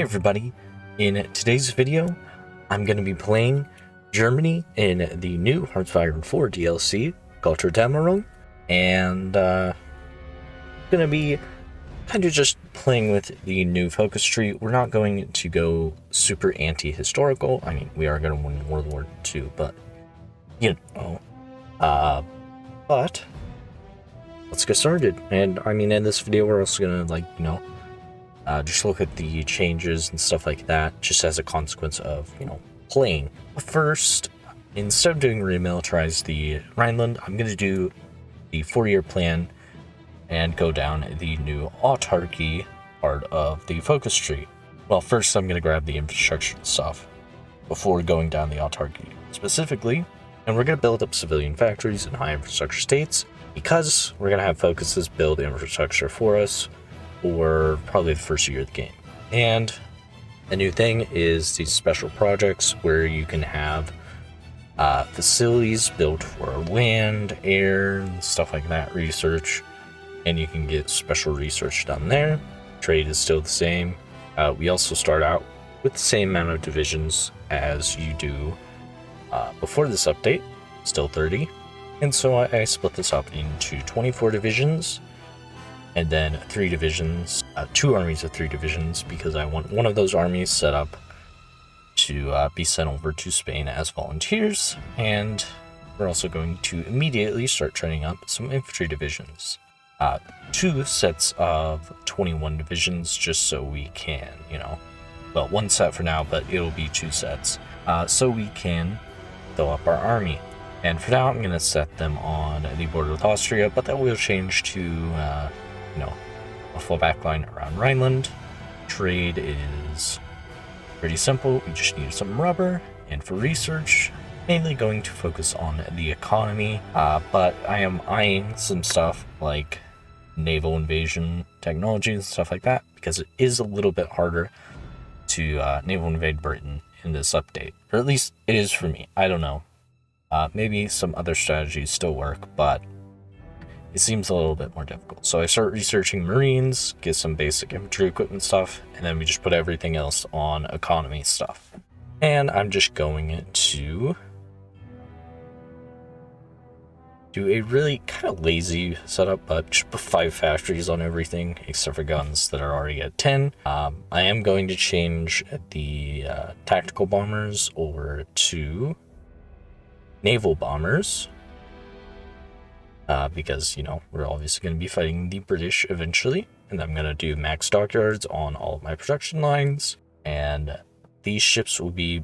Hey everybody, in today's video, I'm going to be playing Germany in the new Hoi4 DLC, Götterdämmerung, and going to be kind of just playing with the new focus tree. We're not going to go super anti-historical. I mean, we are going to win World War II, but, you know, but let's get started. And I mean, in this video, we're also going to, just look at the changes and stuff like that, just as a consequence of, playing. First, instead of doing remilitarize the Rhineland, I'm going to do the 4-year plan and go down the new autarky part of the focus tree. Well, first I'm going to grab the infrastructure stuff before going down the autarky specifically, and we're going to build up civilian factories in high infrastructure states because we're going to have focuses build infrastructure for us for probably the first year of the game. And a new thing is these special projects where you can have facilities built for land, air, and stuff like that, research, and you can get special research done there. Trade is still the same. We also start out with the same amount of divisions as you do before this update, still 30. And so I split this up into 24 divisions, and then 3 divisions, 2 armies of 3 divisions, because I want one of those armies set up to be sent over to Spain as volunteers, and we're also going to immediately start training up some infantry divisions. 2 sets of 21 divisions, just so we can, well, 1 set for now, but it'll be 2 sets, so we can fill up our army. And for now, I'm going to set them on the border with Austria, but that will change to a full backline around Rhineland. Trade is pretty simple. We just need some rubber, and for research, mainly going to focus on the economy, but I am eyeing some stuff like naval invasion technology and stuff like that, because it is a little bit harder to naval invade Britain in this update, or at least it is for me. I don't know. Maybe some other strategies still work, but it seems a little bit more difficult. So I start researching Marines, get some basic infantry equipment stuff, and then we just put everything else on economy stuff. And I'm just going to do a really kind of lazy setup, but just put 5 factories on everything, except for guns that are already at 10. I am going to change the tactical bombers over to naval bombers. Because, we're obviously going to be fighting the British eventually. And I'm going to do max dockyards on all of my production lines. And these ships will be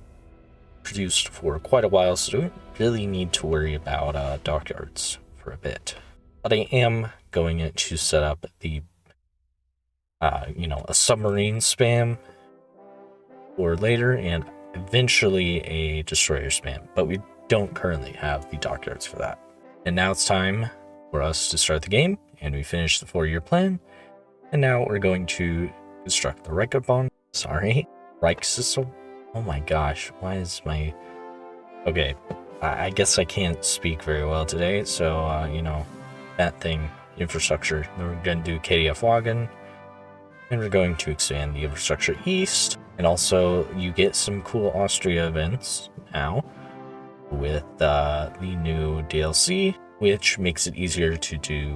produced for quite a while, so I don't really need to worry about dockyards for a bit. But I am going to set up the, a submarine spam for later, and eventually a destroyer spam. But we don't currently have the dockyards for that. And now it's time for us to start the game, and we finished the 4-year plan. And now we're going to construct the Reich system. Oh my gosh, why is my... Okay, I guess I can't speak very well today, so, that thing, infrastructure. Then we're going to do KDF Wagen, and we're going to expand the infrastructure east. And also, you get some cool Austria events now with the new DLC, which makes it easier to do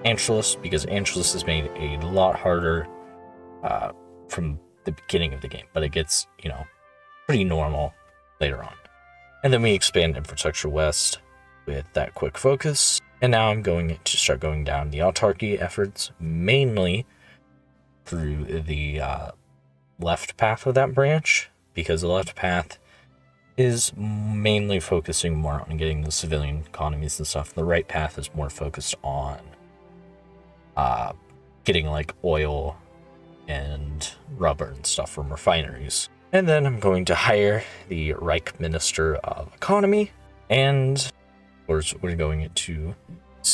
Anschluss, because Anschluss is made a lot harder from the beginning of the game, but it gets, pretty normal later on. And then we expand infrastructure west with that quick focus. And now I'm going to start going down the autarky efforts, mainly through the left path of that branch, because the left path is mainly focusing more on getting the civilian economies and stuff. The right path is more focused on getting like oil and rubber and stuff from refineries. And then I'm going to hire the Reich Minister of Economy, and of course we're going to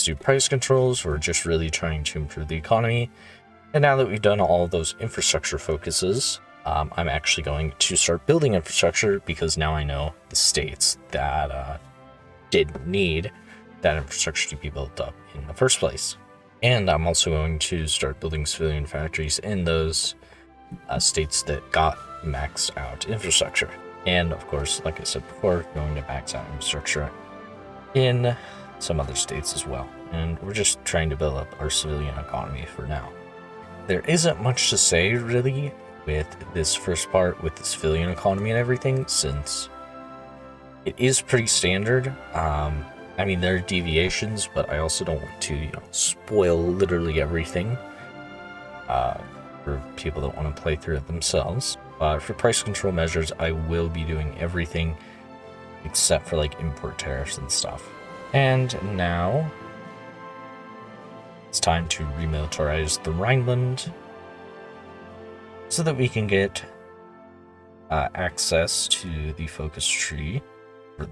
do price controls. We're just really trying to improve the economy. And now that we've done all of those infrastructure focuses, I'm actually going to start building infrastructure, because now I know the states that did need that infrastructure to be built up in the first place. And I'm also going to start building civilian factories in those states that got maxed out infrastructure. And of course, like I said before, going to max out infrastructure in some other states as well. And we're just trying to build up our civilian economy for now. There isn't much to say really with this first part with the civilian economy and everything, since it is pretty standard. I mean, there are deviations, but I also don't want to, spoil literally everything for people that want to play through it themselves. For price control measures, I will be doing everything except for like import tariffs and stuff. And now it's time to remilitarize the Rhineland so that we can get access to the focus tree,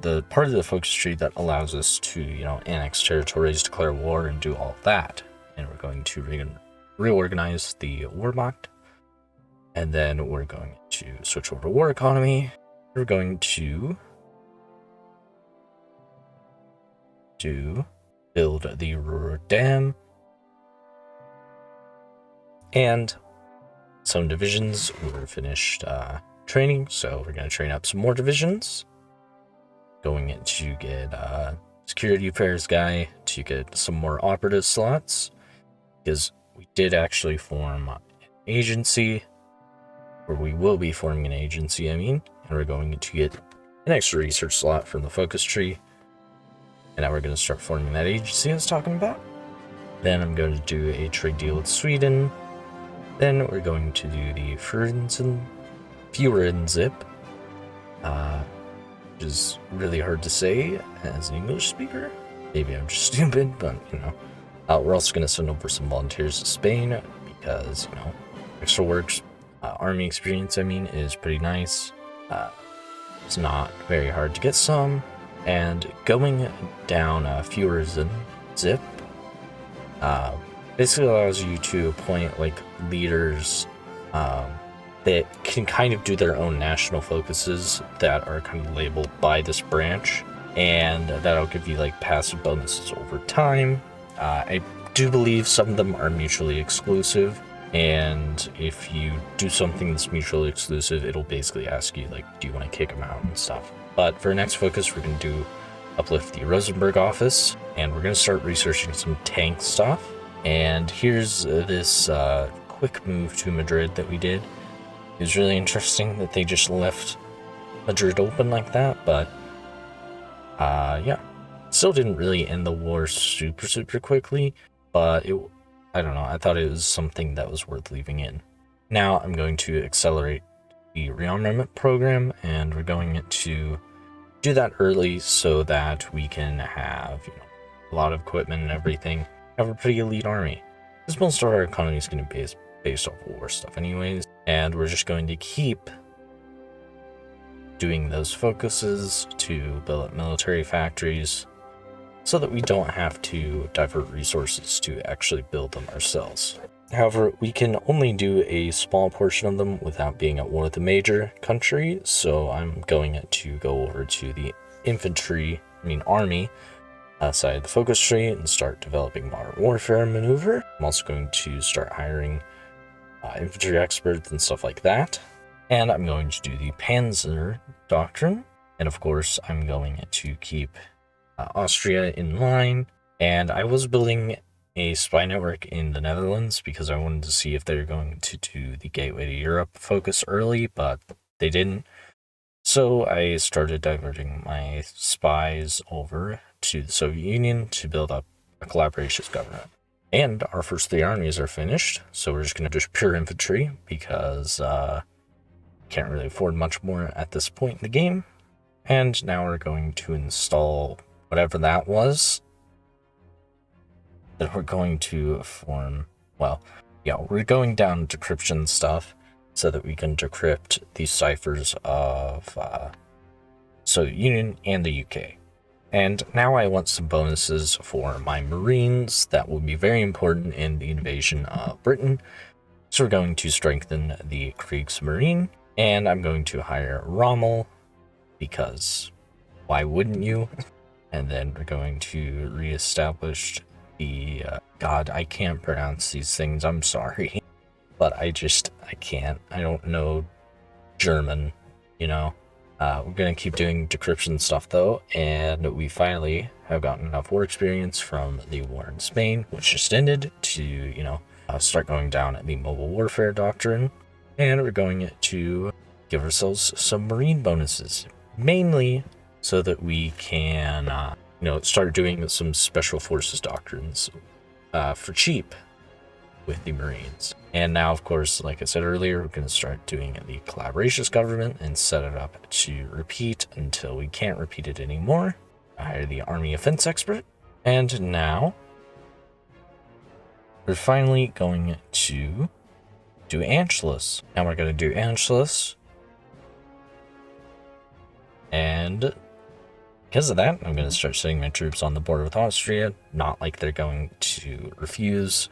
the part of the focus tree that allows us to, annex territories, declare war, and do all of that. And we're going to reorganize the Wehrmacht, and then we're going to switch over to war economy. We're going to build the Ruhr Dam and some divisions. We're finished training, so we're going to train up some more divisions. Going to get security affairs guy to get some more operative slots, because we did actually form an agency, or we will be forming an agency, and we're going to get an extra research slot from the focus tree. And now we're going to start forming that agency I was talking about. Then I'm going to do a trade deal with Sweden. Then we're going to do the Führerenzip, which is really hard to say as an English speaker. Maybe I'm just stupid, but we're also going to send over some volunteers to Spain because, extra works, army experience, is pretty nice. It's not very hard to get some. And going down Führerenzip basically allows you to appoint leaders that can kind of do their own national focuses that are kind of labeled by this branch, and that'll give you passive bonuses over time. I do believe some of them are mutually exclusive, and if you do something that's mutually exclusive, it'll basically ask you do you want to kick them out and stuff. But for our next focus, we're going to uplift the Rosenberg office, and we're going to start researching some tank stuff. And here's this quick move to Madrid that we did. It was really interesting that they just left Madrid open like that, but yeah. Still didn't really end the war super quickly, but I don't know, I thought it was something that was worth leaving in. Now I'm going to accelerate the rearmament program, and we're going to do that early so that we can have a lot of equipment and everything, have a pretty elite army. Because most of our economy is going to be based off of war stuff anyways, and we're just going to keep doing those focuses to build up military factories so that we don't have to divert resources to actually build them ourselves. However, we can only do a small portion of them without being at war with a major country, so I'm going to go over to the army side of the focus tree and start developing modern warfare maneuver. I'm also going to start hiring infantry experts and stuff like that. And I'm going to do the Panzer Doctrine. And of course, I'm going to keep Austria in line. And I was building a spy network in the Netherlands because I wanted to see if they're going to do the Gateway to Europe focus early, but they didn't. So I started diverting my spies over to the Soviet Union to build up a collaborationist government. And our first 3 armies are finished, so we're just going to do pure infantry because can't really afford much more at this point in the game. And now we're going to install whatever that was that we're going to form. Well, yeah, we're going down decryption stuff so that we can decrypt the ciphers of Soviet Union and the UK. And now I want some bonuses for my Marines that will be very important in the invasion of Britain. So we're going to strengthen the Kriegsmarine, and I'm going to hire Rommel because why wouldn't you? And then we're going to reestablish the God, I can't pronounce these things, I'm sorry. but I can't. I don't know German, you know. We're gonna keep doing decryption stuff though, and we finally have gotten enough war experience from the war in Spain, which just ended, to, you know, start going down the mobile warfare doctrine, and we're going to give ourselves some marine bonuses, mainly so that we can, you know, start doing some special forces doctrines for cheap with the Marines. And now, of course, like I said earlier, we're going to start doing the collaborations government and set it up to repeat until we can't repeat it anymore. I hire the army offense expert. And now we're finally going to do Anschluss. Now we're going to do Anschluss. And because of that, I'm going to start sending my troops on the border with Austria. Not like they're going to refuse,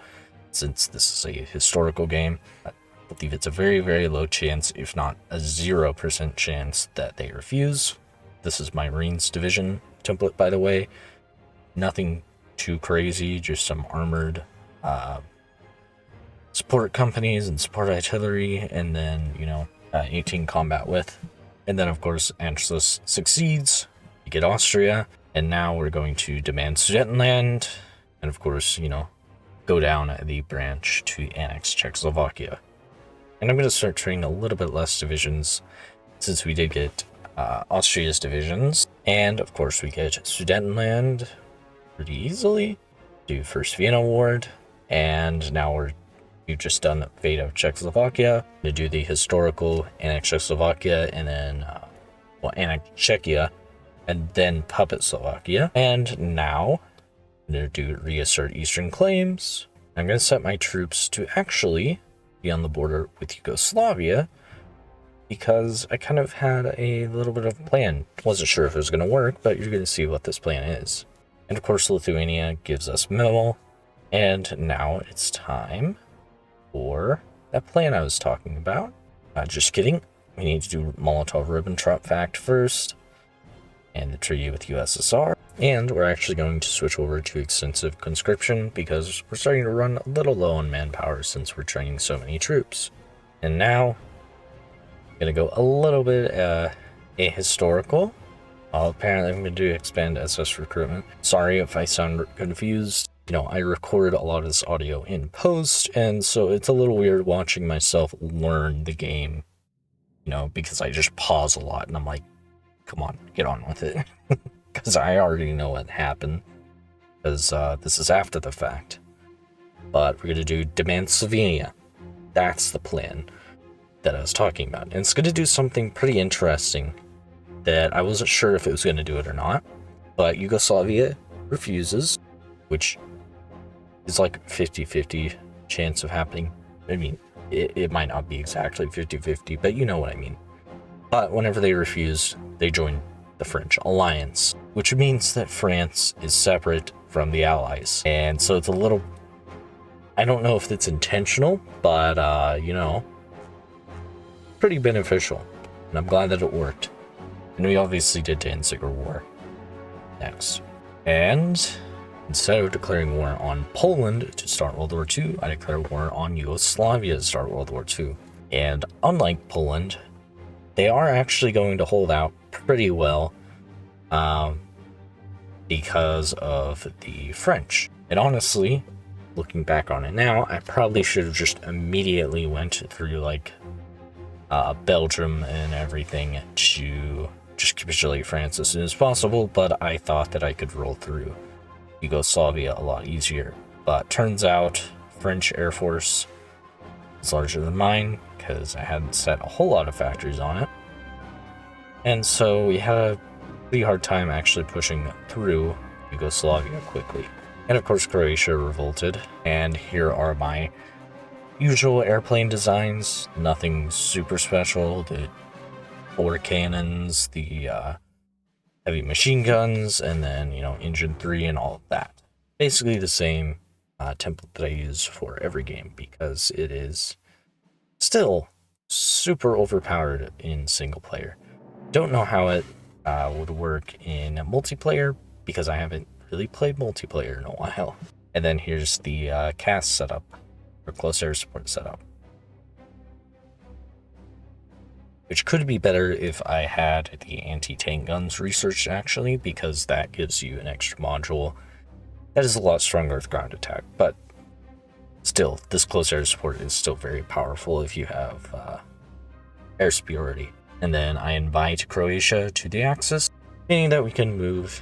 since this is a historical game. I believe it's a very, very low chance, if not a 0% chance, that they refuse. This is my Marines division template, by the way. Nothing too crazy, just some armored support companies and support artillery, and then, you know, 18 combat with. And then, of course, Anschluss succeeds. You get Austria, and now we're going to demand Sudetenland, and of course, you know, go down the branch to annex Czechoslovakia. And I'm going to start training a little bit less divisions, since we did get Austria's divisions. And of course, we get Sudetenland pretty easily. Do First Vienna Award, and now we've just done Fate of Czechoslovakia to do the historical annex Czechoslovakia, and then annex Czechia, and then puppet Slovakia. And now I'm going to do reassert Eastern claims. I'm going to set my troops to actually be on the border with Yugoslavia, because I kind of had a little bit of a plan. Wasn't sure if it was going to work, but you're going to see what this plan is. And of course, Lithuania gives us minimal. And now it's time for that plan I was talking about. Just kidding. We need to do Molotov-Ribbentrop Pact first, and the treaty with USSR. And we're actually going to switch over to extensive conscription, because we're starting to run a little low on manpower since we're training so many troops. And now, I'm going to go a little bit ahistorical. Apparently I'm going to do expand SS recruitment. Sorry if I sound confused. You know, I recorded a lot of this audio in post, and so it's a little weird watching myself learn the game, you know, because I just pause a lot, and I'm like, come on, get on with it. Because I already know what happened, because this is after the fact. But we're going to do demand Slovenia. That's the plan that I was talking about. And it's going to do something pretty interesting that I wasn't sure if it was going to do it or not. But Yugoslavia refuses, which is like 50-50 chance of happening. I mean, it might not be exactly 50-50, but you know what I mean. But whenever they refuse, they join the French alliance, which means that France is separate from the Allies. And so it's a little, I don't know if it's intentional, but, you know, pretty beneficial. And I'm glad that it worked. And we obviously did Danziger War next. And instead of declaring war on Poland to start World War II, I declare war on Yugoslavia to start World War II. And unlike Poland, they are actually going to hold out pretty well because of the French. And honestly, looking back on it now, I probably should have just immediately went through like Belgium and everything to just capitulate France as soon as possible, but I thought that I could roll through Yugoslavia a lot easier. But turns out French Air Force is larger than mine, because I hadn't set a whole lot of factories on it. And so we had a pretty hard time actually pushing through Yugoslavia quickly. And of course, Croatia revolted. And here are my usual airplane designs. Nothing super special. The 4 cannons, the heavy machine guns, and then, you know, engine 3 and all of that. Basically the same template that I use for every game, because it is still super overpowered in single player. Don't know how it would work in multiplayer, because I haven't really played multiplayer in a while. And then here's the CAS setup, or close air support setup. which could be better if I had the anti-tank guns researched actually, because that gives you an extra module that is a lot stronger with ground attack. But still, this close air support is still very powerful if you have air superiority. And then I invite Croatia to the Axis, meaning that we can move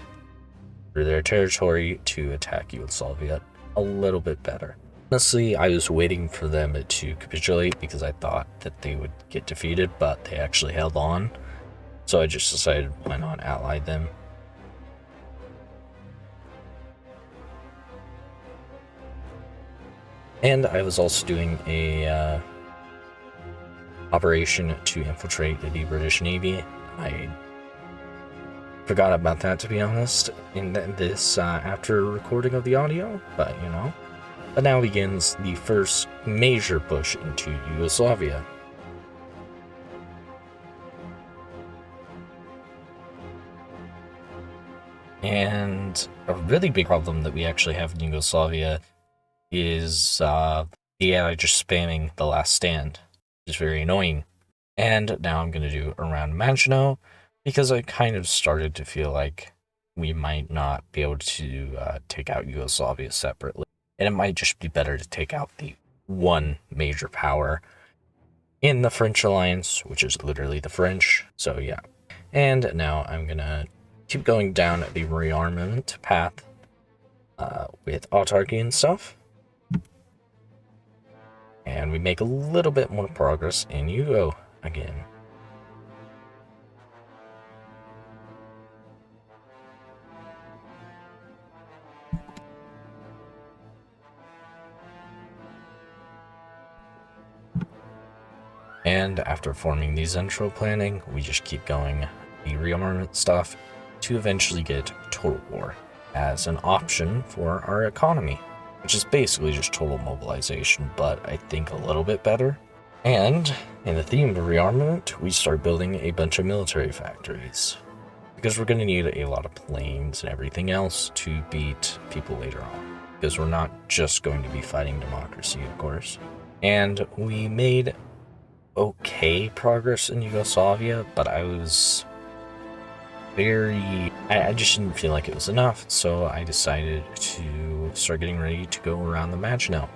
through their territory to attack Yugoslavia a little bit better. Honestly, I was waiting for them to capitulate because I thought that they would get defeated, but they actually held on. So I just decided, why not ally them? And I was also doing a operation to infiltrate the British Navy. I forgot about that, to be honest, in this after recording of the audio, but you know. But now begins the first major push into Yugoslavia. And a really big problem that we actually have in Yugoslavia is the AI just spamming the last stand, which is very annoying. And now I'm going to do around Maginot, because I kind of started to feel like we might not be able to take out Yugoslavia separately. And it might just be better to take out the one major power in the French alliance, which is literally the French. So yeah. And now I'm going to keep going down the rearmament path with autarky and stuff. And we make a little bit more progress in Yugo again. And after forming the central planning, we just keep going the rearmament stuff to eventually get total war as an option for our economy, which is basically just total mobilization, but I think a little bit better. And in the theme of rearmament, we start building a bunch of military factories, because we're going to need a lot of planes and everything else to beat people later on, because we're not just going to be fighting democracy, of course. And we made okay progress in Yugoslavia, but I was I just didn't feel like it was enough, so I decided to start getting ready to go around the Maginot.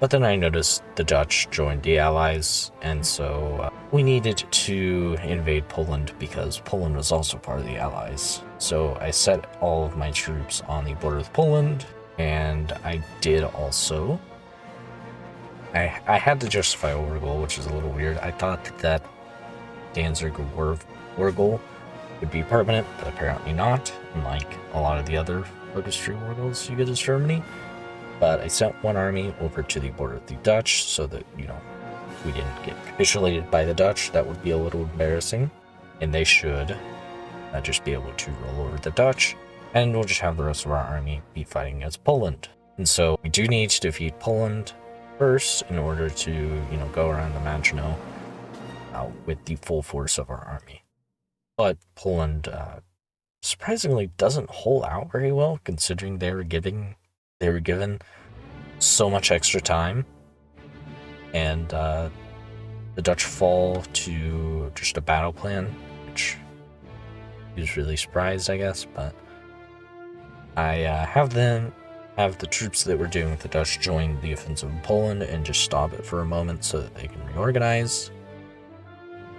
But then I noticed the Dutch joined the Allies, and so we needed to invade Poland because Poland was also part of the Allies. So I set all of my troops on the border with Poland, and I did also I had to justify Orgol, which is a little weird. I thought that Danzig Orgol would be permanent, but apparently not, unlike a lot of the other focus tree Orgols you get as Germany. But I sent one army over to the border with the Dutch so that, you know, if we didn't get capitulated by the Dutch, that would be a little embarrassing. And they should just be able to roll over the Dutch, and we'll just have the rest of our army be fighting against Poland. And so we do need to defeat Poland first in order to, you know, go around the Maginot with the full force of our army. But Poland surprisingly doesn't hold out very well, considering they were given so much extra time, and the Dutch fall to just a battle plan, which he was really surprised, I guess. But I have the troops that were doing with the Dutch join the offensive in Poland and just stop it for a moment so that they can reorganize.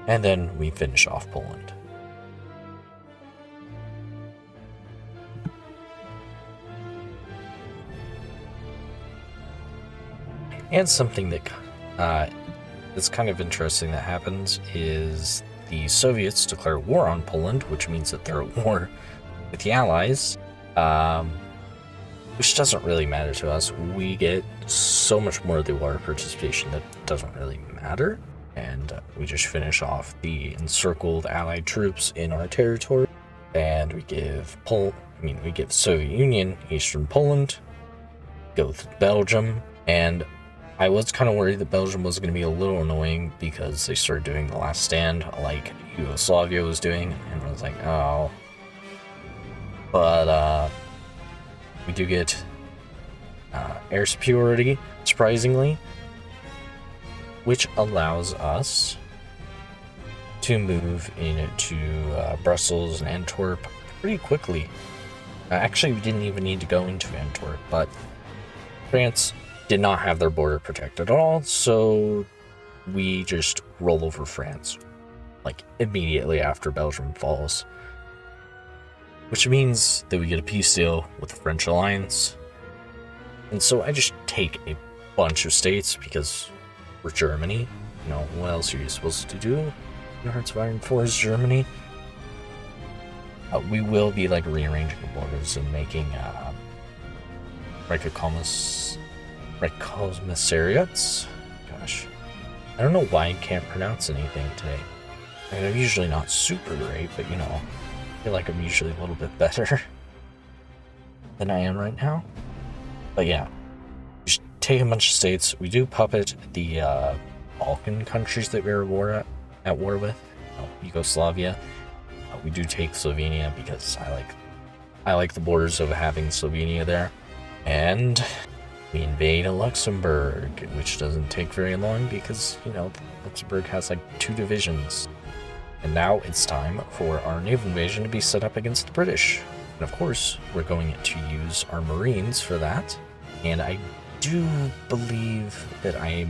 And then we finish off Poland. And something that is kind of interesting that happens is the Soviets declare war on Poland, which means that they're at war with the Allies. Which doesn't really matter to us. We get so much more of the war participation that doesn't really matter. And we just finish off the encircled Allied troops in our territory. And we give Soviet Union Eastern Poland, go with Belgium. And I was kind of worried that Belgium was going to be a little annoying because they started doing the last stand like Yugoslavia was doing. And I was like, oh. But, we do get air superiority, surprisingly, which allows us to move into Brussels and Antwerp pretty quickly. Actually, we didn't even need to go into Antwerp, but France did not have their border protected at all, so we just roll over France, like immediately after Belgium falls. Which means that we get a peace deal with the French alliance. And so I just take a bunch of states because we're Germany. You know, what else are you supposed to do in Hearts of Iron 4 is Germany? We will be like rearranging the borders and making commissariats. Gosh, I don't know why I can't pronounce anything today. I mean, I'm usually not super great, but you know, I feel like I'm usually a little bit better than I am right now. But yeah, just take a bunch of states. We do puppet the Balkan countries that we were at war with, Yugoslavia. We do take Slovenia because I like the borders of having Slovenia there. And we invade Luxembourg, which doesn't take very long because, you know, Luxembourg has like 2 divisions. And now it's time for our naval invasion to be set up against the British. And of course, we're going to use our Marines for that. And I do believe that I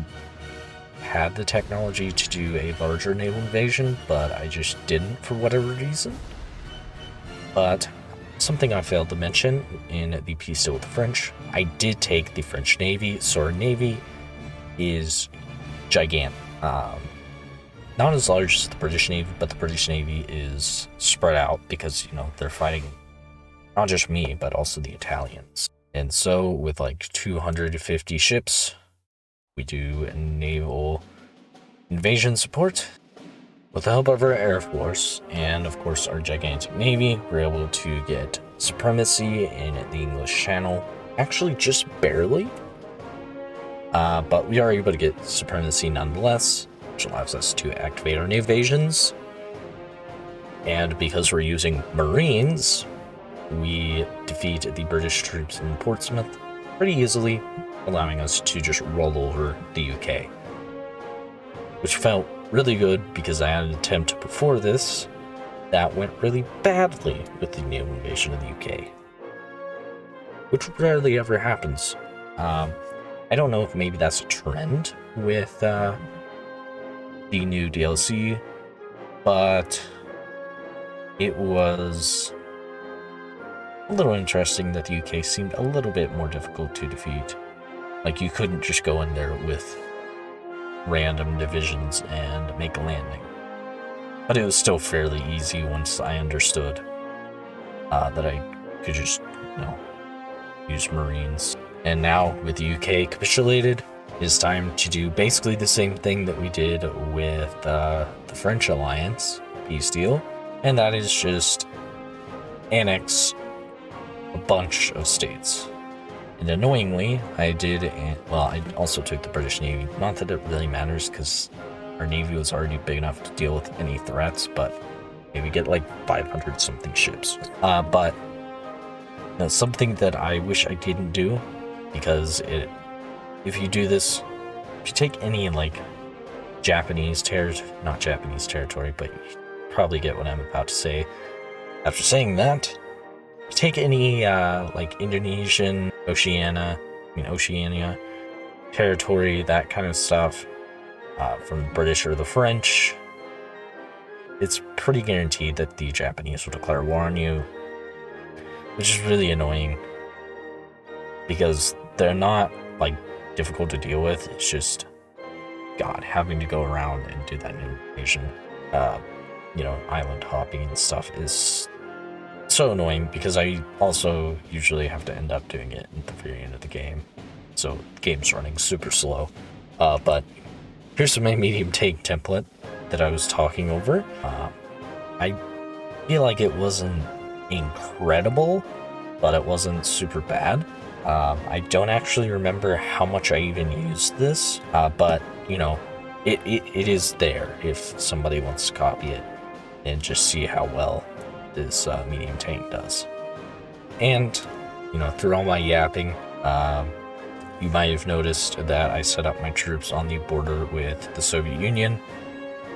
had the technology to do a larger naval invasion, but I just didn't for whatever reason. But something I failed to mention in the peace deal with the French, I did take the French Navy, so our Navy is gigantic. Not as large as the British Navy, but the British Navy is spread out because, you know, they're fighting not just me, but also the Italians. And so with like 250 ships, we do naval invasion support. With the help of our Air Force and, of course, our gigantic Navy, we're able to get supremacy in the English Channel. Actually, just barely. But we are able to get supremacy nonetheless, which allows us to activate our invasions. And because we're using Marines, we defeat the British troops in Portsmouth pretty easily, allowing us to just roll over the UK. Which felt really good because I had an attempt before this that went really badly with the naval invasion of the UK. Which rarely ever happens. I don't know if maybe that's a trend with the new DLC, but it was a little interesting that the UK seemed a little bit more difficult to defeat. Like, you couldn't just go in there with random divisions and make a landing. But it was still fairly easy once I understood that I could just, you know, use Marines. And now, with the UK capitulated, it's time to do basically the same thing that we did with the French alliance peace deal, and that is just annex a bunch of states. And annoyingly, I also took the British Navy. Not that it really matters, because our Navy was already big enough to deal with any threats, but we get like 500 something ships. But you know, something that I wish I didn't do, because if you do this, if you take any like not Japanese territory, but you probably get what I'm about to say. After saying that, take any like Indonesian, Oceania territory, that kind of stuff, from the British or the French, it's pretty guaranteed that the Japanese will declare war on you, which is really annoying because they're not like difficult to deal with. It's just, God, having to go around and do that invasion, you know, island hopping and stuff is so annoying, because I also usually have to end up doing it at the very end of the game. So the game's running super slow. But here's my medium tank template that I was talking over. I feel like it wasn't incredible, but it wasn't super bad. I don't actually remember how much I even used this, but you know, it is there if somebody wants to copy it and just see how well this medium tank does. And you know, through all my yapping, you might have noticed that I set up my troops on the border with the Soviet Union.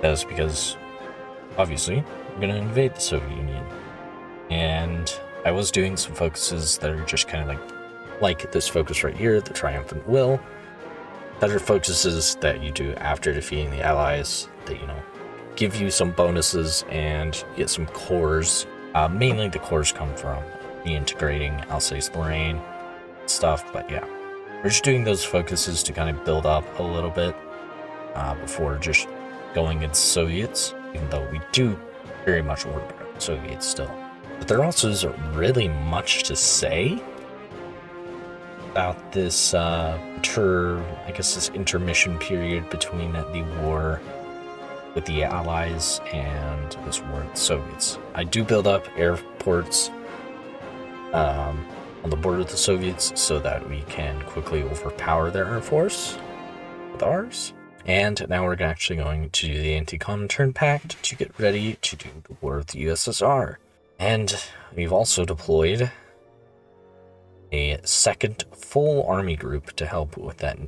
That was because obviously, we're going to invade the Soviet Union. And I was doing some focuses that are just kind of like this focus right here, the Triumphant Will, that are focuses that you do after defeating the Allies that, you know, give you some bonuses and get some cores. Mainly the cores come from reintegrating Alsace-Lorraine stuff, but yeah. We're just doing those focuses to kind of build up a little bit before just going against Soviets, even though we do very much work with Soviets still. But there also isn't really much to say about this this intermission period between the war with the Allies and this war with the Soviets. I do build up airports on the border with the Soviets so that we can quickly overpower their air force with ours. And now we're actually going to do the Anti-Comintern Pact to get ready to do the war with the USSR. And we've also deployed a second full army group to help with that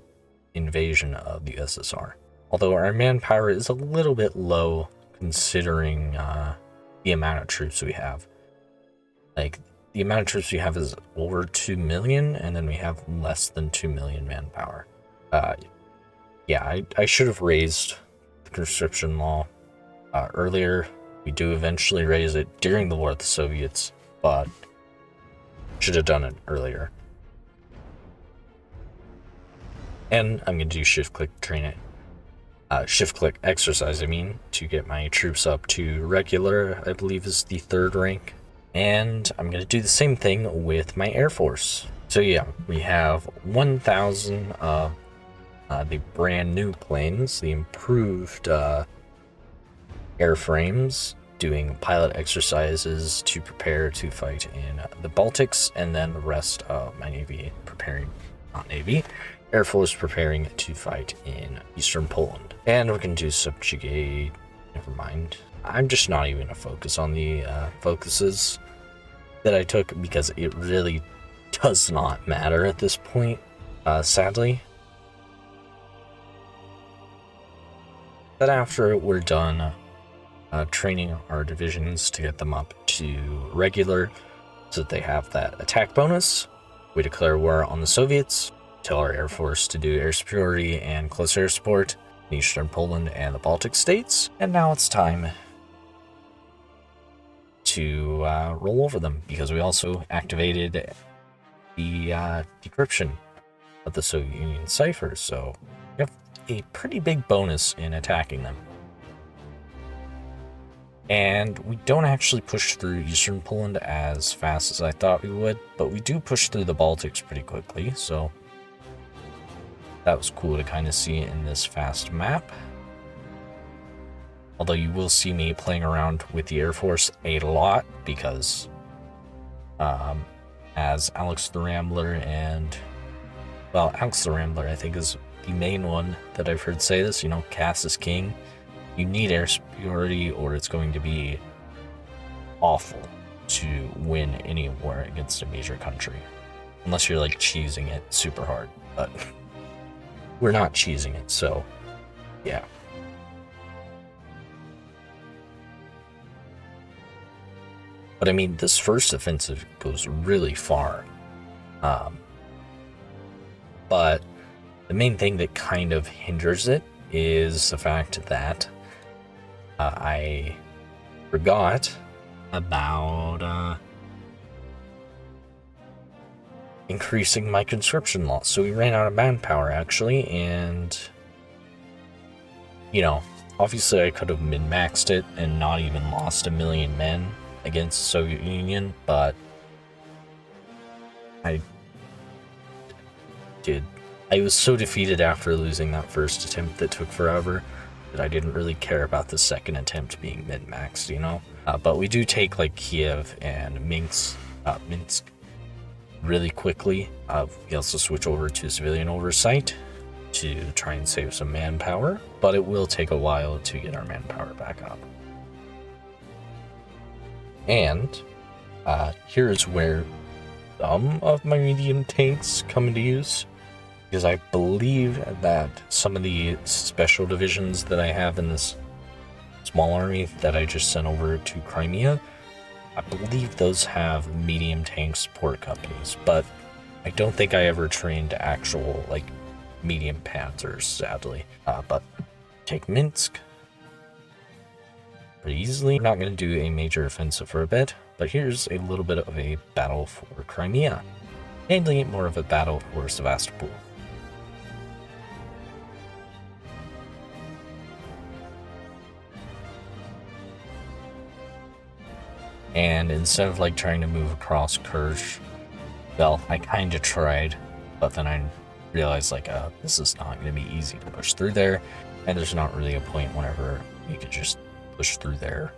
invasion of the USSR. Although our manpower is a little bit low considering the amount of troops we have. Like, the amount of troops we have is over 2 million, and then we have less than 2 million manpower. Yeah, I should have raised the conscription law earlier. We do eventually raise it during the war with the Soviets, but should have done it earlier. And I'm going to do shift-click training. Shift-click exercise, I mean, to get my troops up to regular, I believe is the 3rd rank. And I'm going to do the same thing with my Air Force. So yeah, we have 1,000 of the brand new planes, the improved airframes, doing pilot exercises to prepare to fight in the Baltics, and then the rest of my Navy preparing, not Navy, Air Force preparing to fight in Eastern Poland. And we're going to do subjugate, never mind. I'm just not even going to focus on the focuses that I took because it really does not matter at this point, sadly. But after we're done training our divisions to get them up to regular so that they have that attack bonus, we declare war on the Soviets, tell our Air Force to do air superiority and close air support in Eastern Poland and the Baltic states, and now it's time to roll over them, because we also activated the decryption of the Soviet Union ciphers, so we have a pretty big bonus in attacking them. And we don't actually push through Eastern Poland as fast as I thought we would, but we do push through the Baltics pretty quickly, so that was cool to kind of see in this fast map. Although you will see me playing around with the Air Force a lot, because as Alex the Rambler and, well, Alex the Rambler I think is the main one that I've heard say this, you know, Cass is king. You need air superiority or it's going to be awful to win any war against a major country. Unless you're like cheesing it super hard, but we're not cheesing it, so yeah. But I mean, this first offensive goes really far. But the main thing that kind of hinders it is the fact that I forgot about increasing my conscription loss. So we ran out of manpower, actually, and, you know, obviously I could have min-maxed it and not even lost 1 million men against the Soviet Union, but I was so defeated after losing that first attempt that took forever that I didn't really care about the second attempt being min-maxed, you know? But we do take, like, Kiev and Minsk really quickly. We also switch over to civilian oversight to try and save some manpower, but it will take a while to get our manpower back up. And here is where some of my medium tanks come into use, because I believe that some of the special divisions that I have in this small army that I just sent over to Crimea, I believe those have medium tank support companies, but I don't think I ever trained actual, like, medium panzers, sadly. But take Minsk pretty easily. We're not going to do a major offensive for a bit, but here's a little bit of a battle for Crimea. Mainly more of a battle for Sevastopol. And instead of like trying to move across Kerch, well, I kind of tried, but then I realized like, this is not going to be easy to push through there, and there's not really a point whenever you could just push through there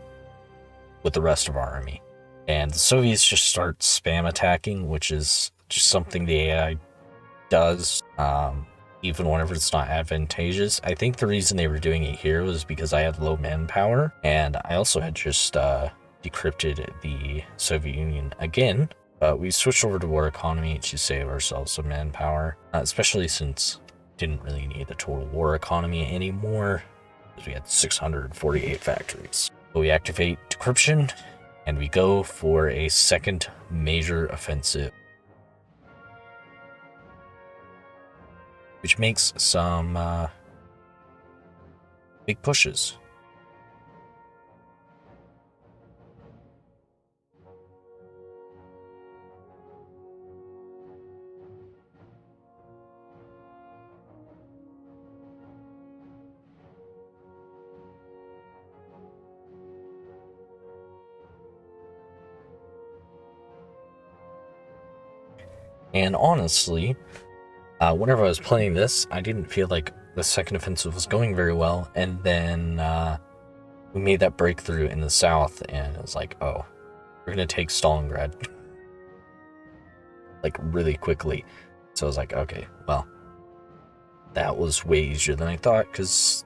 with the rest of our army. And the Soviets just start spam attacking, which is just something the AI does, even whenever it's not advantageous. I think the reason they were doing it here was because I had low manpower, and I also had just decrypted the Soviet Union again. But we switched over to war economy to save ourselves some manpower, especially since we didn't really need the total war economy anymore, because we had 648 factories. So we activate decryption, and we go for a second major offensive, which makes some big pushes. And honestly, whenever I was playing this, I didn't feel like the second offensive was going very well, and then we made that breakthrough in the south, and it was like, oh, we're gonna take Stalingrad like really quickly. So I was like, okay, well, that was way easier than I thought, because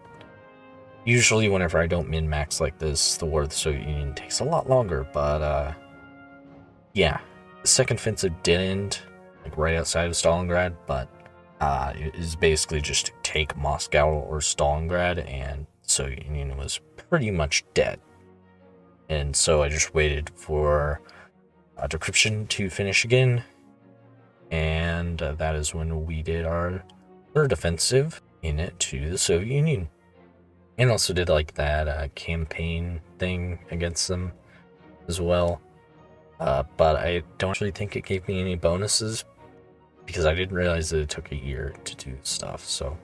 usually whenever I don't min-max like this, the War of the Soviet Union takes a lot longer. But yeah, the second offensive didn't, like right outside of Stalingrad, but it is basically just to take Moscow or Stalingrad, and the Soviet Union was pretty much dead. And so I just waited for decryption to finish again, and that is when we did our third offensive in it to the Soviet Union, and also did like that campaign thing against them as well. But I don't actually think it gave me any bonuses, because I didn't realize that it took a year to do stuff. So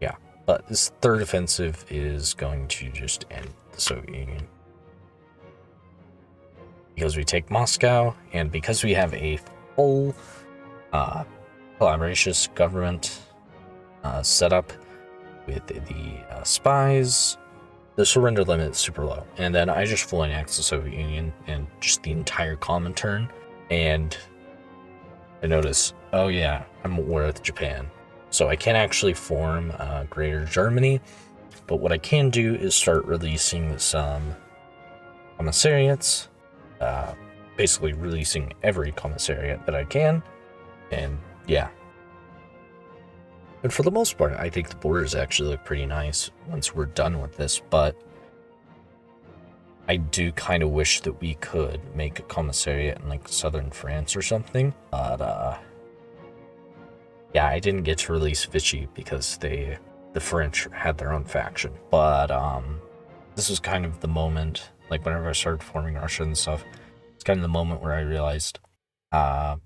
yeah, but this third offensive is going to just end the Soviet Union, because we take Moscow, and because we have a full collaborationist government set up with the spies, the surrender limit is super low. And then I just fully annexed the Soviet Union and just the entire Comintern, and I notice, oh yeah, I'm at war with Japan. So I can't actually form Greater Germany, but what I can do is start releasing some commissariats, basically releasing every commissariat that I can, and yeah. And for the most part, I think the borders actually look pretty nice once we're done with this, but I do kind of wish that we could make a commissariat in like southern France or something, but yeah, I didn't get to release Vichy because the French had their own faction. But this was kind of the moment, like whenever I started forming Russia and stuff, it's kind of the moment where I realized I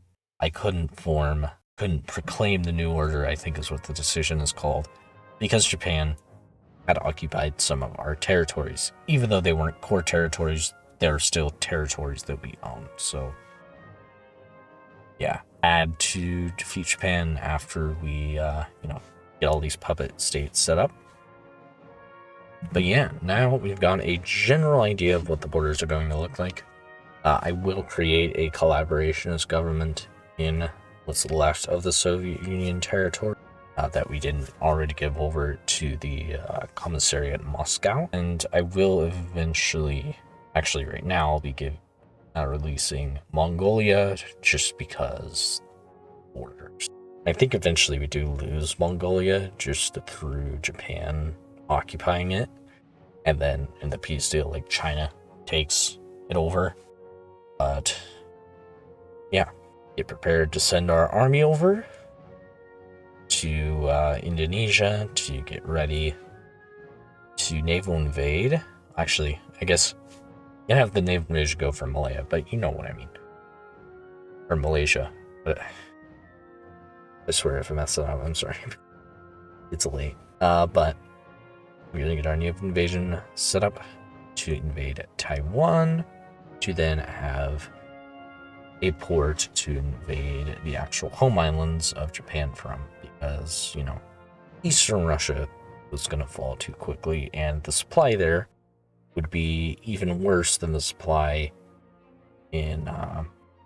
couldn't proclaim the New Order, I think is what the decision is called, because Japan had occupied some of our territories. Even though they weren't core territories, they're still territories that we own. So yeah, add to defeat Japan after we, get all these puppet states set up. But yeah, now we've got a general idea of what the borders are going to look like. I will create a collaborationist government in what's left of the Soviet Union territory that we didn't already give over to the commissariat in Moscow. And I will eventually, actually right now, I'll be releasing Mongolia, just because borders. I think eventually we do lose Mongolia just through Japan occupying it, And then in the peace deal, like, China takes it over. But yeah, get prepared to send our army over to Indonesia to get ready to naval invade. Actually, I guess you have the naval invasion go for Malaya, but you know what I mean. Or Malaysia. But I swear if I mess it up, I'm sorry. It's late. But we're gonna get our naval invasion set up to invade Taiwan, to then have a port to invade the actual home islands of Japan from, because, you know, Eastern Russia was going to fall too quickly, and the supply there would be even worse than the supply in,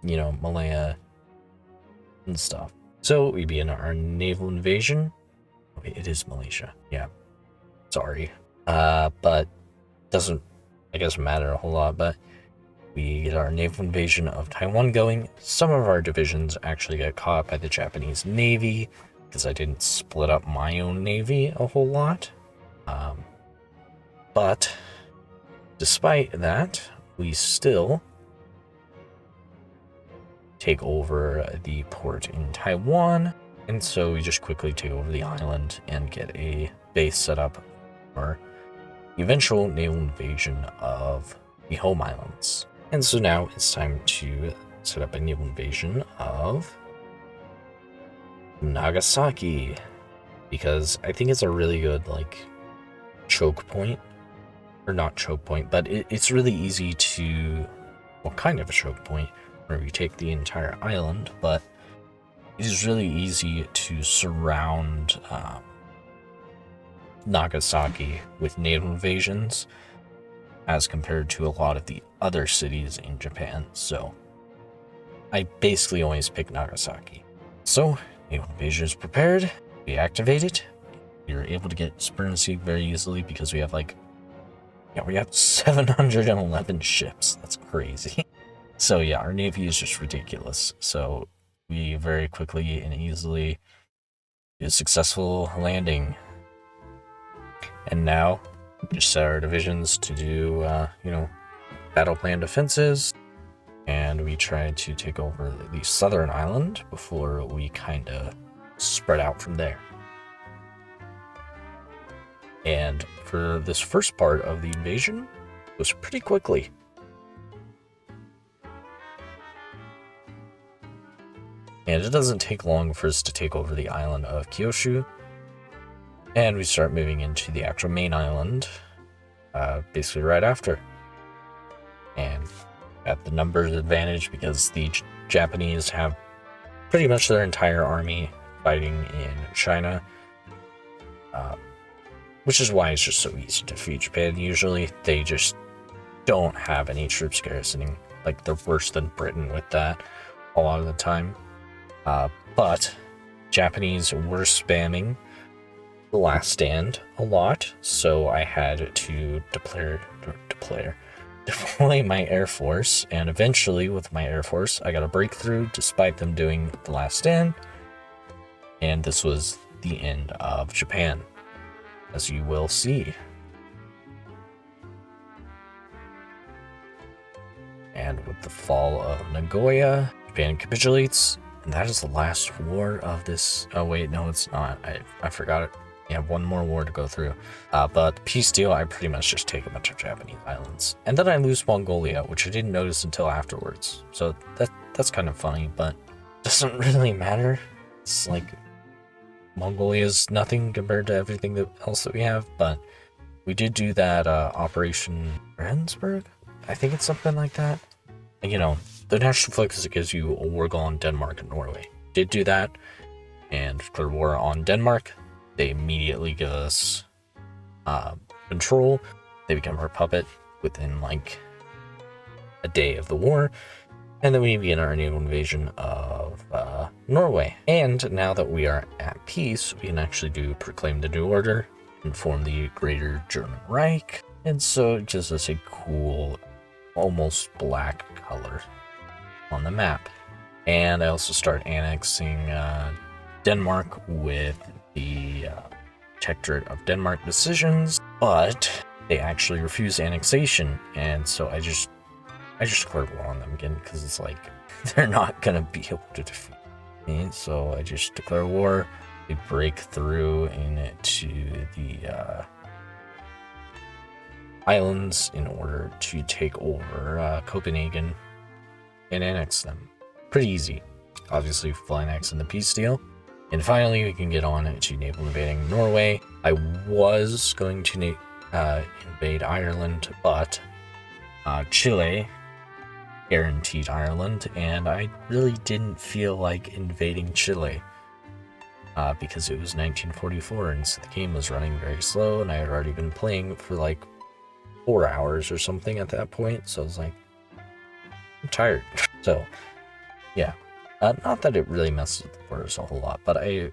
you know, Malaya and stuff. So we begin our naval invasion. Okay, it is Malaysia. Yeah. Sorry. But doesn't, I guess, matter a whole lot, but we get our naval invasion of Taiwan going. Some of our divisions actually got caught by the Japanese Navy because I didn't split up my own navy a whole lot. But despite that, we still take over the port in Taiwan. And so we just quickly take over the island and get a base set up for the eventual naval invasion of the home islands. And so now it's time to set up a naval invasion of Nagasaki, because I think it's a really good, like, choke point. Or not choke point, but it's really easy to, well, kind of a choke point, where we take the entire island, but it is really easy to surround Nagasaki with naval invasions as compared to a lot of the other cities in Japan. So I basically always pick Nagasaki. So naval invasion is prepared, we activate it. We are able to get supremacy very easily because we have, like, yeah, we have 711 ships. That's crazy. So yeah, our navy is just ridiculous. So we very quickly and easily do a successful landing. And now just set our divisions to do, you know, battle plan defenses. And we try to take over the southern island before we kind of spread out from there. And for this first part of the invasion, it was pretty quickly. And it doesn't take long for us to take over the island of Kyushu. And we start moving into the actual main island, basically right after. And at the numbers advantage because the Japanese have pretty much their entire army fighting in China. Which is why it's just so easy to defeat Japan. Usually they just don't have any troops garrisoning. Like, they're worse than Britain with that a lot of the time. But Japanese were spamming the last stand a lot, so I had to deploy my air force, and eventually with my air force I got a breakthrough despite them doing the last stand, and this was the end of Japan, as you will see. And with the fall of Nagoya, Japan capitulates, and that is the last war of this. Oh wait, no, it's not. I forgot it. You have one more war to go through. But peace deal, I pretty much just take a bunch of Japanese islands. And then I lose Mongolia, which I didn't notice until afterwards. So that's kind of funny, but it doesn't really matter. It's like Mongolia is nothing compared to everything else that we have, but we did do that Operation Rendsburg? I think it's something like that. You know, the national focus gives you a war goal on Denmark and Norway. Did do that, and declare war on Denmark. They immediately give us control. They become our puppet within like a day of the war. And then we begin our naval invasion of Norway. And now that we are at peace, we can actually proclaim the New Order and form the Greater German Reich. And so it gives us a cool, almost black color on the map. And I also start annexing Denmark with the Protectorate of Denmark decisions. But they actually refuse annexation, and so I just declared war on them again, because it's like they're not gonna be able to defeat me. So I just declare war. They break through into the islands in order to take over Copenhagen and annex them. Pretty easy. Obviously, full annex in the peace deal. And finally, we can get on to naval invading Norway. I was going to invade Ireland, but Chile guaranteed Ireland, and I really didn't feel like invading Chile because it was 1944, and so the game was running very slow, and I had already been playing for like 4 hours or something at that point, so I was like, I'm tired. So, yeah. Not that it really messes with the borders a whole lot, but I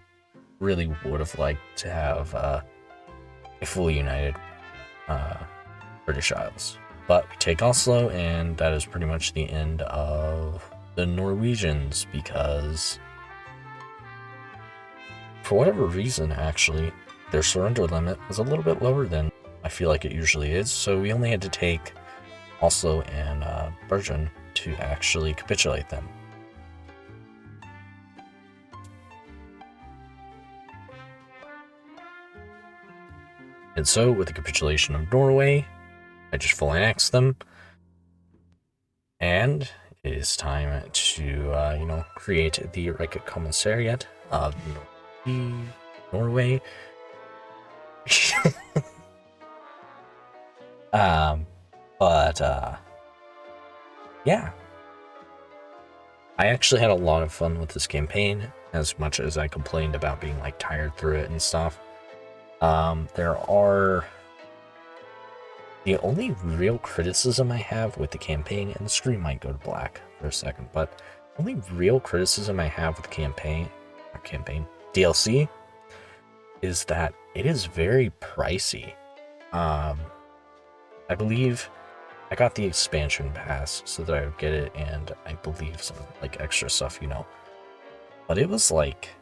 really would have liked to have a fully united British Isles. But we take Oslo, and that is pretty much the end of the Norwegians, because for whatever reason, actually, their surrender limit was a little bit lower than I feel like it usually is, so we only had to take Oslo and Bergen to actually capitulate them. And so, with the capitulation of Norway, I just full annexed them, and it is time to, create the Reich Commissariat of Norway. Yeah. I actually had a lot of fun with this campaign, as much as I complained about being, like, tired through it and stuff. The only real criticism I have with the campaign, and the screen might go to black for a second, but the only real criticism I have with the DLC, is that it is very pricey. I believe I got the expansion pass so that I would get it, and I believe some like extra stuff, but it was like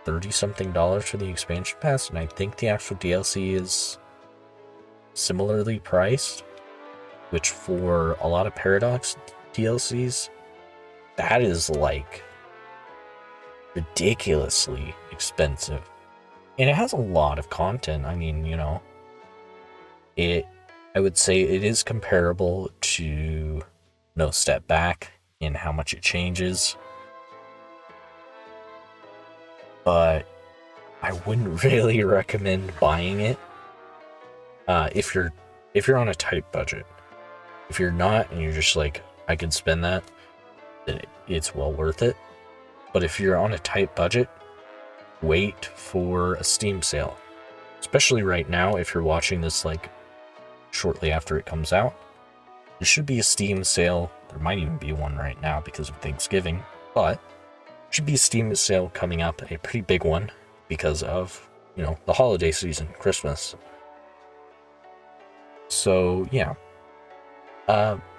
$30-something for the expansion pass, and I think the actual DLC is similarly priced, which for a lot of Paradox DLCs, that is like ridiculously expensive. And it has a lot of content. I mean, I would say it is comparable to No Step Back in how much it changes, but I wouldn't really recommend buying it if you're on a tight budget. If you're not, and you're just like, I could spend that, then it's well worth it. But if you're on a tight budget, wait for a Steam sale. Especially right now, if you're watching this like shortly after it comes out, there should be a Steam sale. There might even be one right now because of Thanksgiving, but there should be a Steam sale coming up, a pretty big one, because of, the holiday season, Christmas. So, yeah.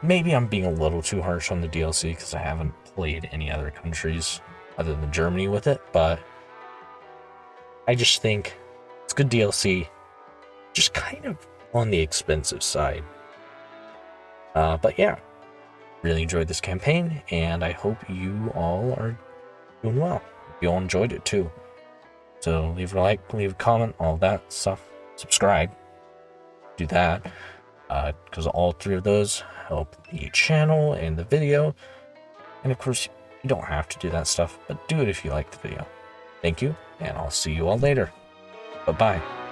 Maybe I'm being a little too harsh on the DLC because I haven't played any other countries other than Germany with it, but I just think it's good DLC, just kind of on the expensive side. But yeah, really enjoyed this campaign, and I hope you all are doing well. You all enjoyed it too. So leave a like, leave a comment, all that stuff. Subscribe. Do that. Because all three of those help the channel and the video. And of course, you don't have to do that stuff, but do it if you like the video. Thank you, and I'll see you all later. Bye-bye.